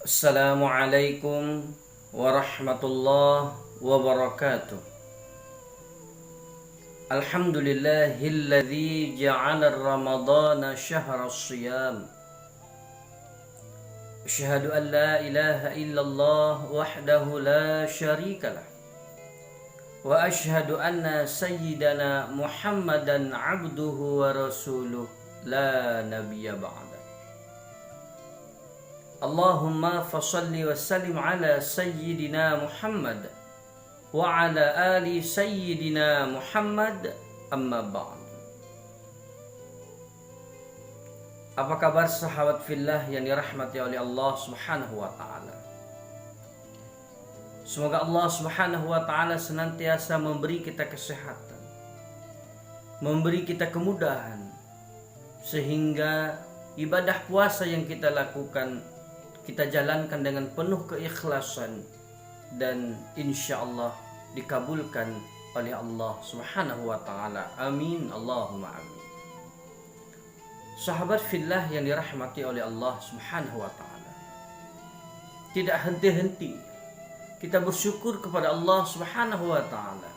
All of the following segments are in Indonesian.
Assalamualaikum warahmatullahi wabarakatuh. Alhamdulillahilladzi ja'ala Ramadana syahra shiyam. Asyhadu an la ilaha illallah wahdahu la syarikalah. Wa asyhadu anna sayyidana Muhammadan abduhu wa rasuluh la nabiyya ba'da. Allahumma fasalli wa sallim ala sayyidina Muhammad wa ala ali sayyidina Muhammad, amma ba'd. Apa kabar sahabat fillah yang dirahmati oleh Allah Subhanahu wa taala? Semoga Allah Subhanahu wa taala senantiasa memberi kita kesehatan, memberi kita kemudahan, sehingga ibadah puasa yang kita lakukan kita jalankan dengan penuh keikhlasan dan insya Allah dikabulkan oleh Allah Subhanahu wa taala. Amin Allahumma amin. Sahabat fillah yang dirahmati oleh Allah Subhanahu wa taala, tidak henti-henti kita bersyukur kepada Allah Subhanahu wa taala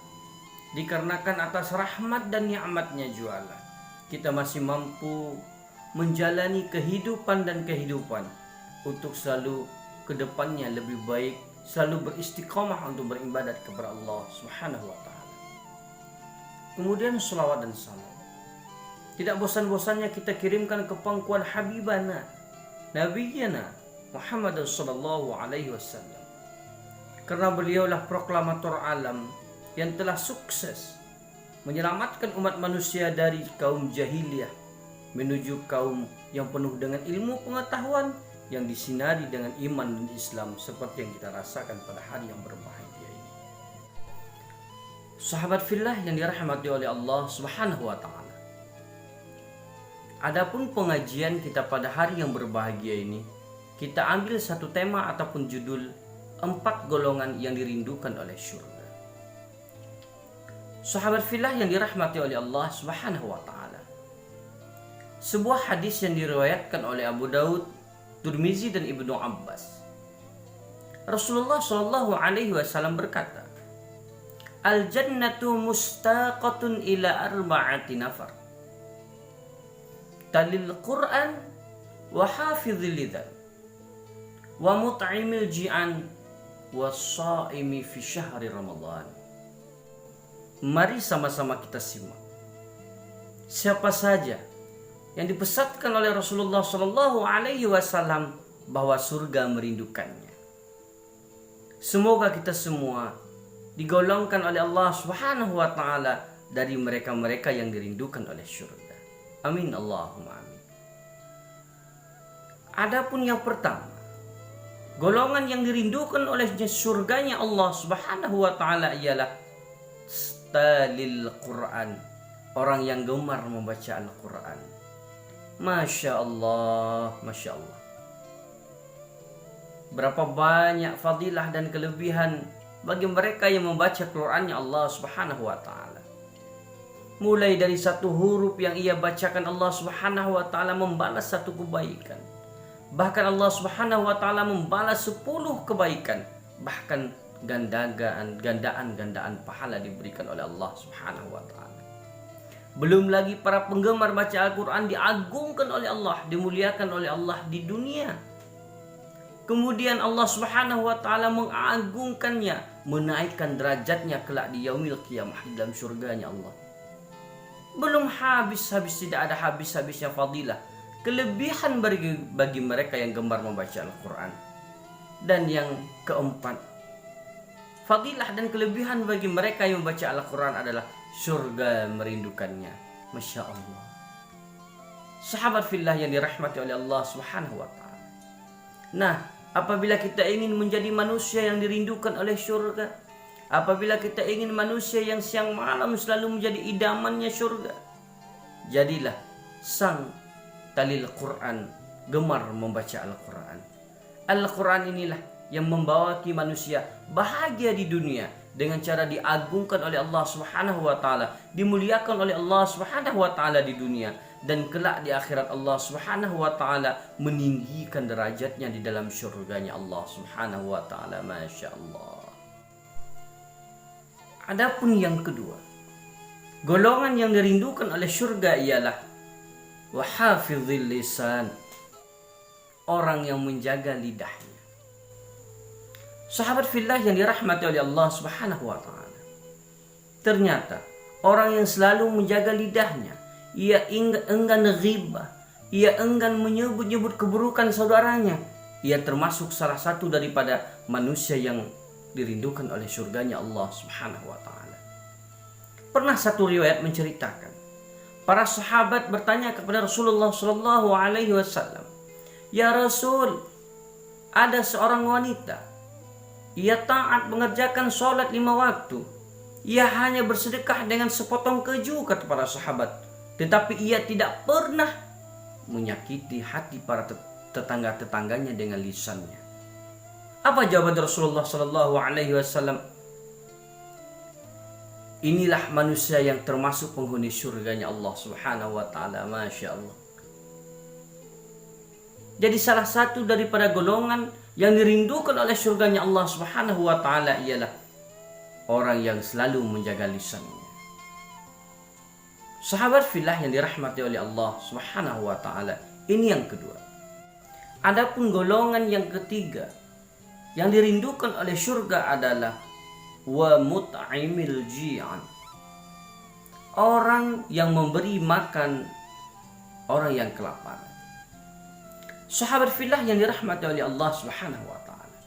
dikarenakan atas rahmat dan nikmatnya jualah kita masih mampu menjalani kehidupan untuk selalu kedepannya lebih baik, selalu beristiqamah untuk beribadat kepada Allah Subhanahu wa taala. Kemudian selawat dan salam tidak bosan-bosannya kita kirimkan ke pangkuan habibana nabiyana Muhammad sallallahu alaihi wasallam, karena beliaulah proklamator alam yang telah sukses menyelamatkan umat manusia dari kaum jahiliyah menuju kaum yang penuh dengan ilmu pengetahuan yang disinari dengan iman dan Islam seperti yang kita rasakan pada hari yang berbahagia ini. Sahabat fillah yang dirahmati oleh Allah Subhanahu wa taala. Adapun pengajian kita pada hari yang berbahagia ini, kita ambil satu tema ataupun judul 4 golongan yang dirindukan oleh surga. Sahabat fillah yang dirahmati oleh Allah Subhanahu wa taala. Sebuah hadis yang diriwayatkan oleh Abu Daud, Tirmizi dan Ibnu Abbas. Rasulullah Shallallahu alaihi wasallam berkata, "Al-jannatu mustaqatun ila arba'ati nafar. Talil Qur'an wa hafizil lidzan wa mut'imil ji'an wa shaimi fi syahri Ramadan." Mari sama-sama kita simak. Siapa saja yang dipesatkan oleh Rasulullah Shallallahu alaihi wasallam bahwa surga merindukannya. Semoga kita semua digolongkan oleh Allah Subhanahu wa taala dari mereka-mereka yang dirindukan oleh surga. Amin Allahumma amin. Adapun yang pertama, golongan yang dirindukan oleh surganya Allah Subhanahu wa taala ialah talil Quran, orang yang gemar membaca Al-Quran. Masya Allah, Masya Allah. Berapa banyak fadilah dan kelebihan bagi mereka yang membaca Qurannya Allah Subhanahu wa taala. Mulai dari satu huruf yang ia bacakan, Allah Subhanahu wa taala membalas satu kebaikan. Bahkan Allah Subhanahu wa taala membalas 10 kebaikan. Bahkan gandaan pahala diberikan oleh Allah Subhanahu wa taala. Belum lagi para penggemar baca Al-Quran diagungkan oleh Allah, dimuliakan oleh Allah di dunia. Kemudian Allah Subhanahu wa taala mengagungkannya, menaikkan derajatnya kelak di yaumil qiyamah di dalam surganya Allah. Belum habis-habis, tidak ada habis-habisnya fadilah, kelebihan bagi mereka yang gemar membaca Al-Quran. Dan yang keempat, fadilah dan kelebihan bagi mereka yang membaca Al-Quran adalah surga merindukannya. Masya Allah. Sahabat fillah yang dirahmati oleh Allah Subhanahu wa taala. Nah, apabila kita ingin menjadi manusia yang dirindukan oleh surga, apabila kita ingin manusia yang siang malam selalu menjadi idamannya surga, jadilah sang talil Quran, gemar membaca Al-Quran. Al-Quran inilah yang membawa manusia bahagia di dunia dengan cara diagungkan oleh Allah Subhanahu wa taala, dimuliakan oleh Allah Subhanahu wa taala di dunia, dan kelak di akhirat Allah Subhanahu wa taala meninggikan derajatnya di dalam surganya Allah Subhanahu wa taala. Masya Allah. Adapun yang kedua, golongan yang dirindukan oleh surga ialah wahafizil lisan, orang yang menjaga lidahnya. Sahabat fillah yang dirahmati oleh Allah Subhanahu wa taala, ternyata orang yang selalu menjaga lidahnya, ia enggan ghibah, ia enggan menyebut-nyebut keburukan saudaranya, ia termasuk salah satu daripada manusia yang dirindukan oleh surganya Allah Subhanahu wa taala. Pernah satu riwayat menceritakan, para sahabat bertanya kepada Rasulullah sallallahu alaihi wasallam, "Ya Rasul, ada seorang wanita, ia taat mengerjakan sholat 5 waktu. Ia hanya bersedekah dengan sepotong keju," kata para sahabat, "tetapi ia tidak pernah menyakiti hati para tetangga-tetangganya dengan lisannya." Apa jawaban Rasulullah sallallahu alaihi wasallam? Inilah manusia yang termasuk penghuni surganya Allah Subhanahu wa taala. Masya Allah. Jadi salah satu daripada golongan yang dirindukan oleh surganya Allah Subhanahu wa taala ialah orang yang selalu menjaga lisannya. Sahabat fillah yang dirahmati oleh Allah Subhanahu wa taala, ini yang kedua. Adapun golongan yang ketiga yang dirindukan oleh surga adalah wa mut'imil ji'an, orang yang memberi makan orang yang kelaparan. Sahabat fillah yang dirahmati oleh Allah Subhanahu wa taala,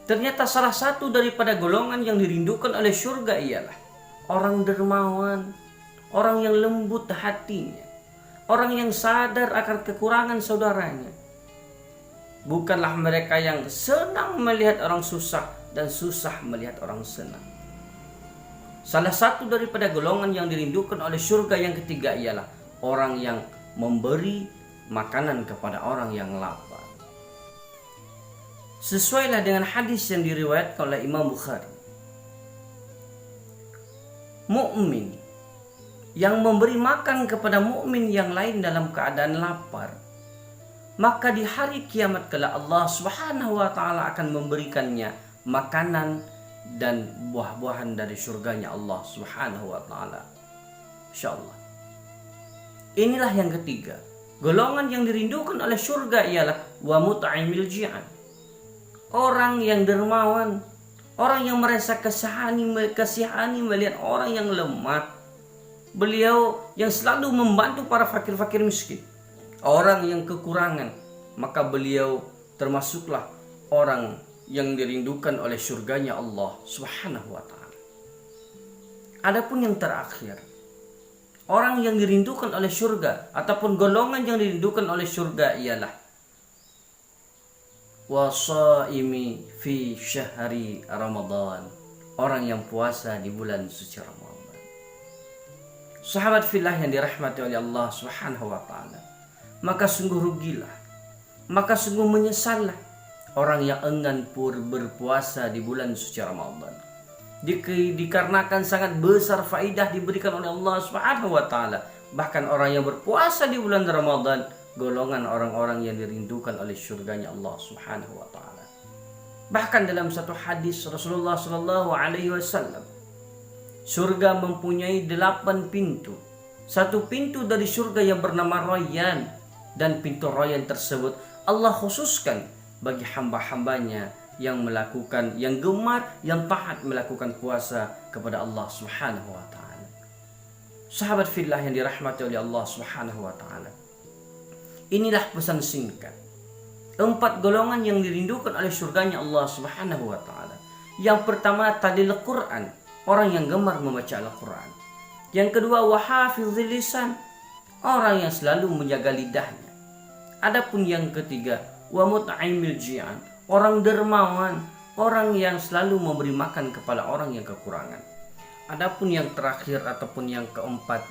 ternyata salah satu daripada golongan yang dirindukan oleh surga ialah orang dermawan, orang yang lembut hatinya, orang yang sadar akan kekurangan saudaranya. Bukanlah mereka yang senang melihat orang susah dan susah melihat orang senang. Salah satu daripada golongan yang dirindukan oleh surga yang ketiga ialah orang yang memberi makanan kepada orang yang lapar. Sesuailah dengan hadis yang diriwayatkan oleh Imam Bukhari. Mukmin yang memberi makan kepada mukmin yang lain dalam keadaan lapar, maka di hari kiamat kelak Allah Subhanahu wa taala akan memberikannya makanan dan buah-buahan dari surganya Allah Subhanahu wa taala. Insyaallah. Inilah yang ketiga. Golongan yang dirindukan oleh surga ialah wa mut'imil ji'an, orang yang dermawan, orang yang merasa kasihani melihat orang yang lemah. Beliau yang selalu membantu para fakir-fakir miskin, orang yang kekurangan, maka beliau termasuklah orang yang dirindukan oleh surganya Allah Subhanahu wa taala. Adapun yang terakhir, orang yang dirindukan oleh surga ataupun golongan yang dirindukan oleh surga ialah wasaimi fi syahri Ramadan, orang yang puasa di bulan suci Ramadan. Sahabat fillah yang dirahmati oleh Allah Subhanahu wa taala, maka sungguh rugilah, maka sungguh menyesallah orang yang enggan berpuasa di bulan suci Ramadan. Dikarenakan sangat besar faidah diberikan oleh Allah Subhanahu wa taala. Bahkan orang yang berpuasa di bulan Ramadan golongan orang-orang yang dirindukan oleh surganya Allah Subhanahu wa taala. Bahkan dalam satu hadis Rasulullah sallallahu alaihi wasallam, surga mempunyai 8 pintu. Satu pintu dari surga yang bernama Rayyan, dan pintu Rayyan tersebut Allah khususkan bagi hamba-hambanya yang melakukan, yang gemar, yang taat melakukan puasa kepada Allah Subhanahu wa taala. Sahabat fillah yang dirahmati oleh Allah Subhanahu wa taala, inilah pesan singkat 4 golongan yang dirindukan oleh surganya Allah Subhanahu wa taala. Yang pertama, talil Quran, orang yang gemar membaca Al-Quran. Yang kedua, wahafizil lisan, orang yang selalu menjaga lidahnya. Adapun yang ketiga, wa mut'imil ji'an, orang dermawan, orang yang selalu memberi makan kepada orang yang kekurangan. Adapun yang terakhir ataupun yang keempat,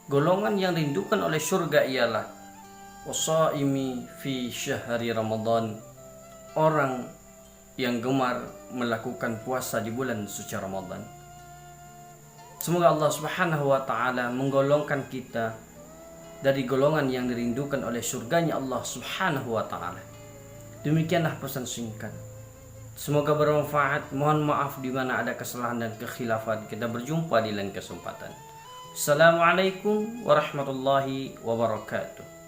golongan yang dirindukan oleh surga ialah wasaimi fi syahri Ramadan, orang yang gemar melakukan puasa di bulan suci Ramadan. Semoga Allah Subhanahu wa taala menggolongkan kita dari golongan yang dirindukan oleh surganya Allah Subhanahu wa taala. Demikianlah pesan singkat. Semoga bermanfaat. Mohon maaf di mana ada kesalahan dan kekhilafan. Kita berjumpa di lain kesempatan. Assalamualaikum warahmatullahi wabarakatuh.